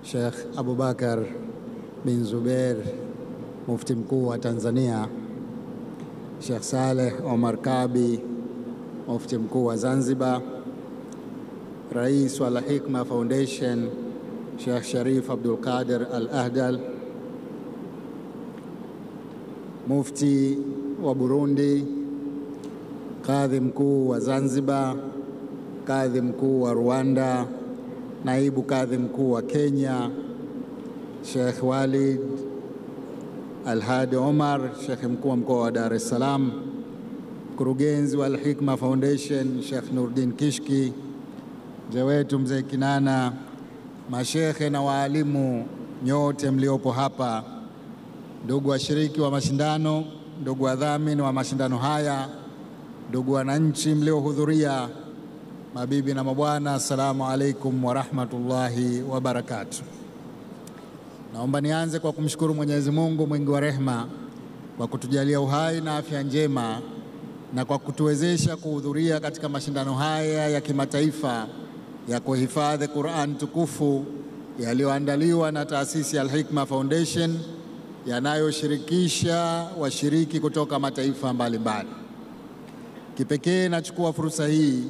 Sheikh Abubakar bin Zubeir, Mufti Mkuu wa Tanzania, Sheikh Saleh Omar Kabi, Mufti Mkuu wa Zanzibar, Rais wa Al-Hikma Foundation, Sheikh Sharif Abdul Qadir Al-Ahdal, Mufti wa Burundi, Kadhi Mkuu wa Zanzibar, Kadhi Mkuu wa Rwanda, Naibu Kadhi Mkuu wa Kenya, Sheikh Walid Al-Hadi Omar, Sheikh Mkuu wa Mkoa wa Dar es Salaam, Mkurugenzi wa Al-Hikma Foundation, Sheikh Nurdin Kishki, mzee wetu Mzee Kinana, mashekhe na waalimu nyote mliopo hapa, ndugu washiriki wa mashindano, ndugu wadhamini wa mashindano haya, ndugu wananchi mliohudhuria, mabibi na mabwana, assalamu alaikum wa rahmatullahi wa barakatuh. Naomba nianze kwa kumshukuru Mwenyezi Mungu mwingi wa rehema kwa kutujalia uhai na afya njema na kwa kutuwezesha kuhudhuria katika mashindano haya ya kimataifa ya kuhifadhi Qur'an tukufu yaliyoandaliwa na taasisi ya Al-Hikma Foundation, yanayoshirikisha washiriki kutoka mataifa mbalimbali. Kipekee nachukua fursa hii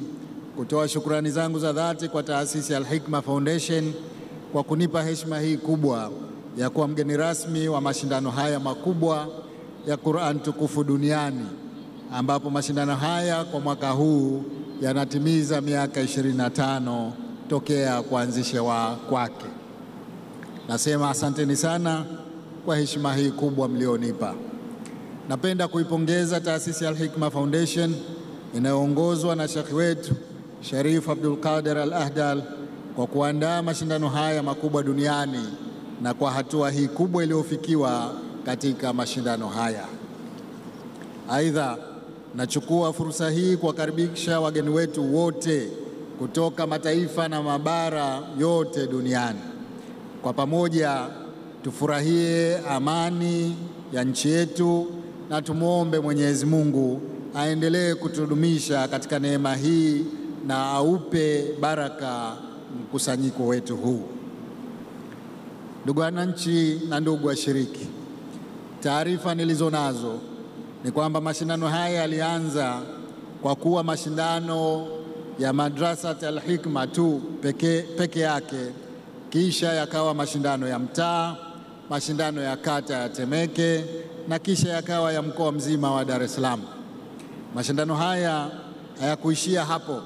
kutoa shukrani zangu za dhati kwa taasisi ya Al-Hikma Foundation kwa kunipa heshima hii kubwa ya kuwa mgeni rasmi wa mashindano haya makubwa ya Qur'an tukufu duniani, ambapo mashindano haya kwa mwaka huu yanatimiza miaka 25 tokea kuanzishwa kwake. Nasema asanteni sana kwa heshima hii kubwa mlionipa. Napenda kuipongeza taasisi ya Al-Hikma Foundation inayoongozwa na Sheikh wetu Sharif Abdul Qadir Al-Ahdal kwa kuandaa mashindano haya makubwa duniani na kwa hatua hii kubwa iliyofikiwa katika mashindano haya. Aidha, nachukua fursa hii kuwakaribisha wageni wetu wote kutoka mataifa na mabara yote duniani. Kwa pamoja tufurahie amani ya nchi yetu na tumuombe Mwenyezi Mungu aendelee kutudumisha katika neema hii na aupe baraka mkusanyiko wetu huu. Ndugu wananchi na ndugu washiriki, taarifa nilizonazo ni kwamba mashindano haya yalianza kwa kuwa mashindano ya Madrasat Al-Hikma tu peke yake, kisha yakawa mashindano ya mtaa, mashindano ya kata ya Temeke na kisha yakawa ya mkoa mzima wa Dar es Salaam. Mashindano haya hayakuishia hapo,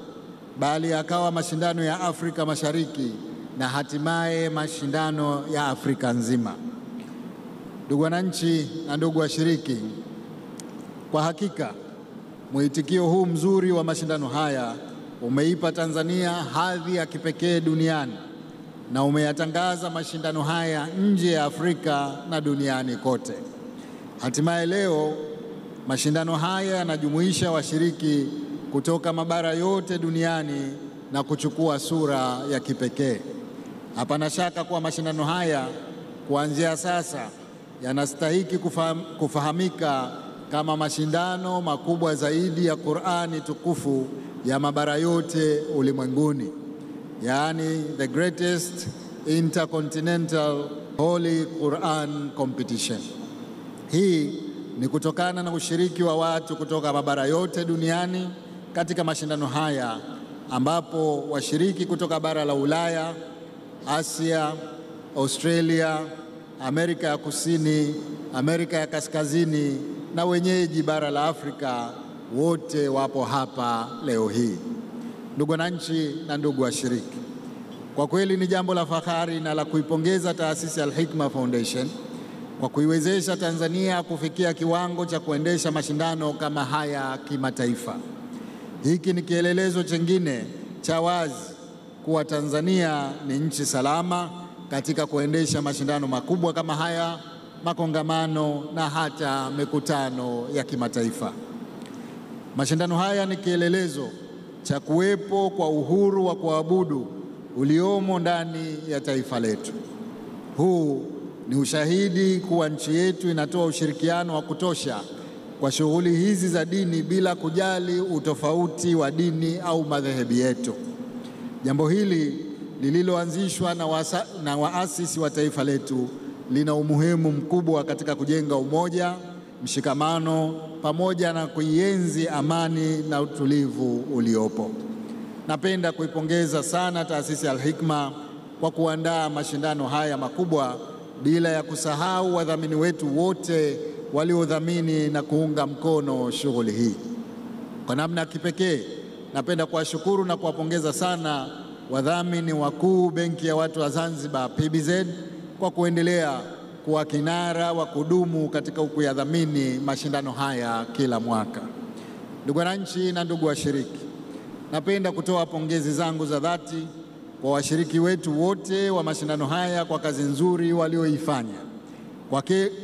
bali yakawa mashindano ya Afrika Mashariki na hatimaye mashindano ya Afrika nzima. Ndugu wananchi na ndugu washiriki, kwa hakika mwitikio huu mzuri wa mashindano haya umeipa Tanzania hadhi ya kipekee duniani na umeyatangaza mashindano haya nje ya Afrika na duniani kote. Hatimaye leo mashindano haya yanajumuisha washiriki kutoka mabara yote duniani na kuchukua sura ya kipekee. Hapana shaka kuwa mashindano haya kuanzia sasa yanastahiki kufahamika kama mashindano makubwa zaidi ya Qur'ani tukufu ya mabara yote ulimwenguni, yaani the greatest intercontinental Holy Quran competition. Hii ni kutokana na ushiriki wa watu kutoka mabara yote duniani katika mashindano haya, ambapo washiriki kutoka bara la Ulaya, Asia, Australia, Amerika ya Kusini, Amerika ya Kaskazini na wenyeji bara la Afrika wote wapo hapa leo hii. Ndugu wananchi na ndugu washiriki, kwa kweli ni jambo la fahari na la kuipongeza taasisi ya Al-Hikma Foundation kwa kuiwezesha Tanzania kufikia kiwango cha kuendesha mashindano kama haya kimataifa. Hiki ni kielelezo chengine cha wazi kuwa Tanzania ni nchi salama katika kuendesha mashindano makubwa kama haya, makongamano na hata mikutano ya kimataifa. Mashindano haya ni kielelezo cha kuwepo kwa uhuru wa kuabudu uliomo ndani ya taifa letu. Huu ni ushahidi kuwa nchi yetu inatoa ushirikiano wa kutosha kwa shughuli hizi za dini bila kujali utofauti wa dini au madhehebu yetu. Jambo hili lililoanzishwa na waasisi wa taifa letu lina umuhimu mkubwa katika kujenga umoja, mshikamano pamoja na kuienzi amani na utulivu uliopo. Napenda kuipongeza sana taasisi ya Al-Hikma kwa kuandaa mashindano haya makubwa, bila ya kusahau wadhamini wetu wote waliodhamini na kuunga mkono shughuli hii. Kwa namna ya kipekee, napenda kuwashukuru na kuwapongeza sana wadhamini wakuu Benki ya Watu wa Zanzibar PBZ kwa kuendelea kuwa kinara wa kudumu katika kuyadhamini mashindano haya kila mwaka. Ndugu wananchi na ndugu washiriki, napenda kutoa pongezi zangu za dhati kwa washiriki wetu wote wa mashindano haya kwa kazi nzuri walioifanya.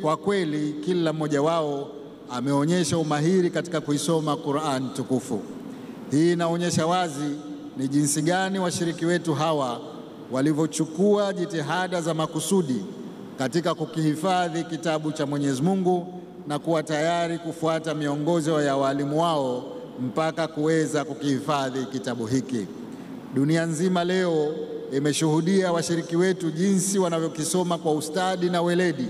Kwa kweli kila mmoja wao ameonyesha umahiri katika kuisoma Qur'an tukufu. Hii inaonyesha wazi ni jinsi gani washiriki wetu hawa walivyochukua jitihada za makusudi katika kukihifadhi kitabu cha Mwenyezi Mungu na kuwa tayari kufuata miongozo ya walimu wao mpaka kuweza kukihifadhi kitabu hiki. Dunia nzima leo imeshuhudia washiriki wetu jinsi wanavyokisoma kwa ustadi na weledi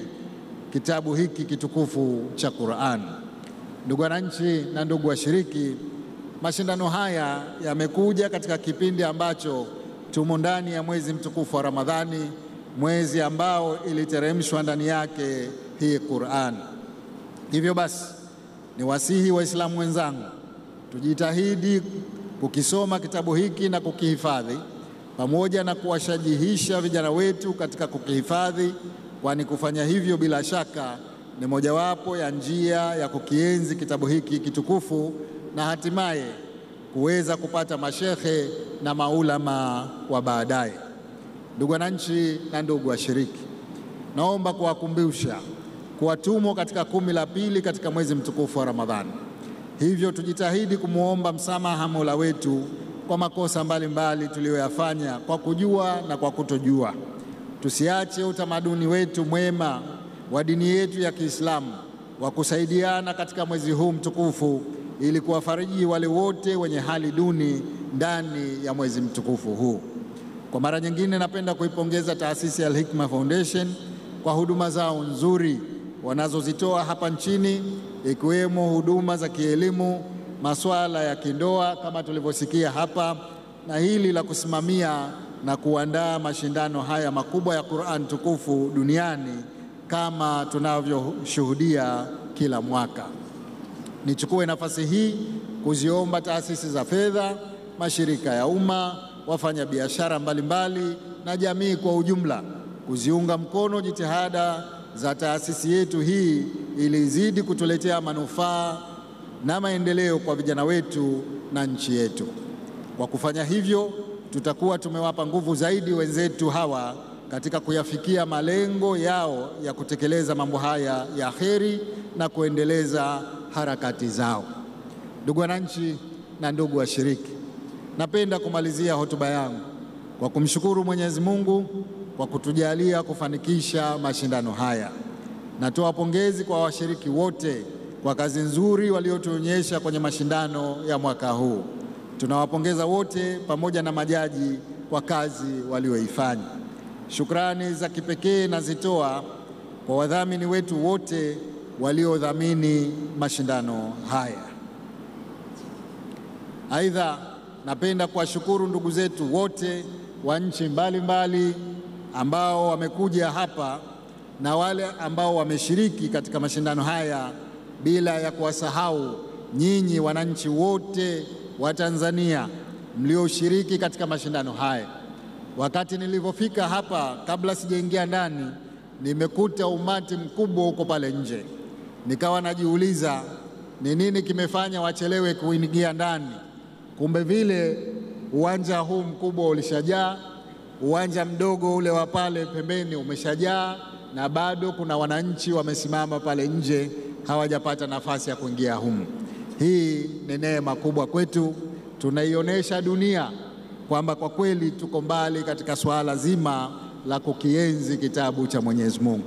kitabu hiki kitukufu cha Qur'an. Ndugu wananchi na ndugu washiriki, mashindano haya yamekuja katika kipindi ambacho tumo ndani ya mwezi mtukufu wa Ramadhani, mwezi ambao iliteremshwa ndani yake hii Qur'an. Hivyo basi, ni wasihi Waislamu wenzangu tujitahidi kukisoma kitabu hiki na kukihifadhi, pamoja na kuwashajihisha vijana wetu katika kukihifadhi, kwani kufanya hivyo bila shaka ni mojawapo ya njia ya kukienzi kitabu hiki kitukufu na hatimaye kuweza kupata mashekhe na maulama wa baadaye. Ndugu wananchi na ndugu washiriki, naomba kuwakumbusha kuwa tumo katika 10 la pili katika mwezi mtukufu wa Ramadhani. Hivyo tujitahidi kumuomba msamaha Mola wetu kwa makosa mbalimbali tuliyoyafanya kwa kujua na kwa kutojua. Tusiache utamaduni wetu mwema wa dini yetu ya Kiislamu wa kusaidiana katika mwezi huu mtukufu ili kuwafariji wale wote wenye hali duni ndani ya mwezi mtukufu huu. Kwa mara nyingine, napenda kuipongeza taasisi ya Al-Hikma Foundation kwa huduma zao nzuri wanazozitoa hapa nchini, ikiwemo huduma za kielimu, masuala ya kindoa kama tulivyosikia hapa, na hili la kusimamia na kuandaa mashindano haya makubwa ya Qur'an tukufu duniani kama tunavyoshuhudia kila mwaka. Nichukue nafasi hii kuziomba taasisi za fedha, mashirika ya umma, wafanya biashara mbalimbali na jamii kwa ujumla kuziunga mkono jitihada za taasisi yetu hii ili izidi kutuletea manufaa na maendeleo kwa vijana wetu na nchi yetu. Kwa kufanya hivyo, tutakuwa tumewapa nguvu zaidi wenzetu hawa katika kuyafikia malengo yao ya kutekeleza mambo haya ya kheri na kuendeleza harakati zao. Ndugu wananchi na ndugu washiriki, napenda kumalizia hotuba yangu kwa kumshukuru Mwenyezi Mungu kwa kutujalia kufanikisha mashindano haya. Natoa pongezi kwa washiriki wote kwa kazi nzuri waliotuonyesha kwenye mashindano ya mwaka huu. Tunawapongeza wote pamoja na majaji kwa kazi walioifanya. Shukrani za kipekee nazitoa kwa wadhamini wetu wote waliodhamini mashindano haya. Aidha, napenda kuwashukuru ndugu zetu wote wa nchi mbalimbali ambao wamekuja hapa na wale ambao wameshiriki katika mashindano haya, bila ya kuwasahau nyinyi wananchi wote wa Tanzania mlioshiriki katika mashindano haya. Wakati nilipofika hapa, kabla sijaingia ndani, nimekuta umati mkubwa huko pale nje. Nikawa najiuliza ni nini kimefanya wachelewe kuingia ndani. Kumbe vile uwanja huu mkubwa ulishajaa, uwanja mdogo ule wa pale pembeni umeshajaa, na bado kuna wananchi wamesimama pale nje hawajapata nafasi ya kuingia humu. Hii ni neema kubwa kwetu. Tunaionyesha dunia kwamba kwa kweli tuko mbali katika swala zima la kukienzi kitabu cha Mwenyezi Mungu.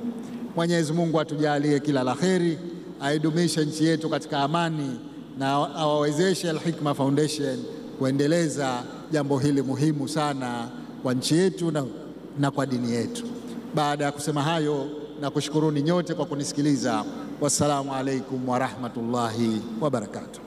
Mwenyezi Mungu atujalie kila la kheri, aidumishe nchi yetu katika amani na awawezeshe Al-Hikma Foundation kuendeleza jambo hili muhimu sana kwa nchi yetu na kwa dini yetu. Baada ya kusema hayo, na kushukuruni nyote kwa kunisikiliza. Wassalamu alaikum wa rahmatullahi wa barakatuh.